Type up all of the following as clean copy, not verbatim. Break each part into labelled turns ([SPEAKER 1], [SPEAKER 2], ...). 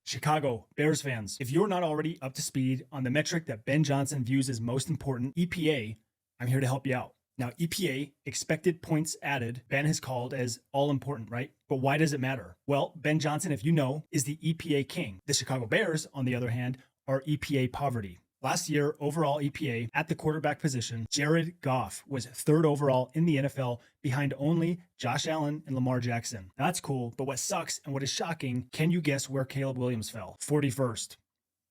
[SPEAKER 1] Chicago Bears fans, if you're not already up to speed on the metric that Ben Johnson views as most important, EPA, I'm here to help you out. Now, EPA, expected points added, Ben has called as all important, right? But why does it matter? Well, Ben Johnson, if you know, is the EPA king. The Chicago Bears, on the other hand, are EPA poverty. Last year, overall EPA at the quarterback position, Jared Goff was third overall in the NFL behind only Josh Allen and Lamar Jackson. Now, that's cool, but what sucks and what is shocking, can you guess where Caleb Williams fell? 41st.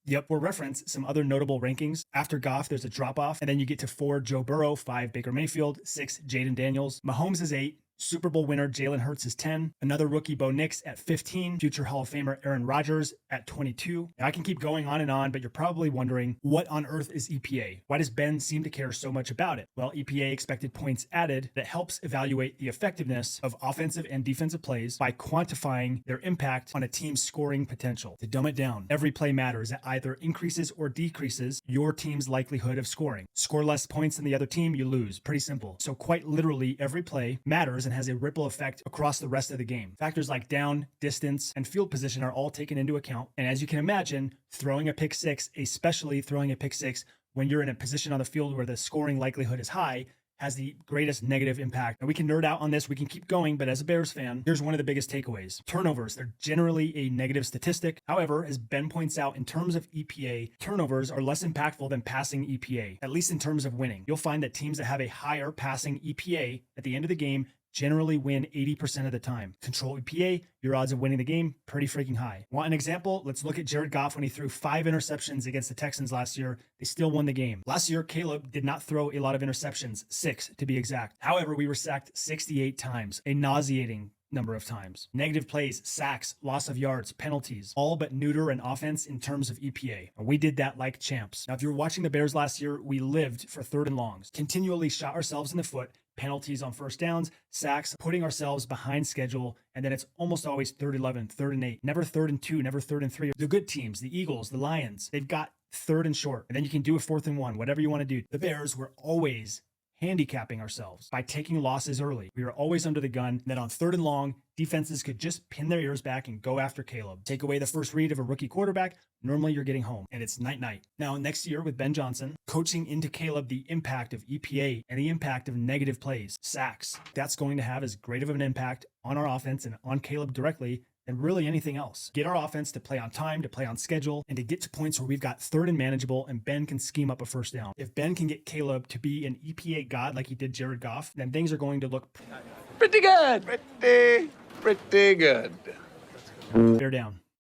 [SPEAKER 1] Yep, we'll reference some other notable rankings. After Goff, there's a drop-off, and then you get to 4, Joe Burrow, 5, Baker Mayfield, 6, Jaden Daniels. Mahomes is 8. Super Bowl winner Jalen Hurts is 10. Another rookie, Bo Nix, at 15. Future Hall of Famer Aaron Rodgers at 22. Now, I can keep going on and on, but you're probably wondering, what on earth is EPA? Why does Ben seem to care so much about it? Well, EPA, expected points added, that helps evaluate the effectiveness of offensive and defensive plays by quantifying their impact on a team's scoring potential. To dumb it down, every play matters. It either increases or decreases your team's likelihood of scoring. Score less points than the other team, you lose. Pretty simple. So quite literally, every play matters and has a ripple effect across the rest of the game. Factors like down, distance, and field position are all taken into account. And as you can imagine, throwing a pick six, especially throwing a pick six when you're in a position on the field where the scoring likelihood is high, has the greatest negative impact. Now, we can nerd out on this, we can keep going, but as a Bears fan, here's one of the biggest takeaways. Turnovers, they're generally a negative statistic. However, as Ben points out, in terms of EPA, turnovers are less impactful than passing EPA, at least in terms of winning. You'll find that teams that have a higher passing EPA at the end of the game generally win 80% of the time. Control EPA, your odds of winning the game, pretty freaking high. Want an example? Let's look at Jared Goff when he threw 5 interceptions against the Texans last year. They still won the game. Last year, Caleb did not throw a lot of interceptions, 6 to be exact. However, we were sacked 68 times, a nauseating number of times. Negative plays, sacks, loss of yards, penalties, all but neuter an offense in terms of EPA. And we did that like champs. Now, if you were watching the Bears last year, we lived for third and longs, continually shot ourselves in the foot, penalties on first downs, sacks, putting ourselves behind schedule, and then it's almost always 3rd 11, 3rd and 8, never 3rd and 2, never 3rd and 3. The good teams, the Eagles, the Lions, they've got 3rd and short, and then you can do a 4th and 1, whatever you want to do. The Bears were always handicapping ourselves by taking losses early. We were always under the gun. And then on 3rd and long, defenses could just pin their ears back and go after Caleb. Take away the first read of a rookie quarterback, normally you're getting home, and it's night-night. Now, next year with Ben Johnson, coaching into Caleb the impact of EPA and the impact of negative plays, sacks, that's going to have as great of an impact on our offense and on Caleb directly than really anything else. Get our offense to play on time, to play on schedule, and to get to points where we've got 3rd and manageable and Ben can scheme up a first down. If Ben can get Caleb to be an EPA god like he did Jared Goff, then things are going to look
[SPEAKER 2] pretty good. Pretty good.
[SPEAKER 1] Bear down.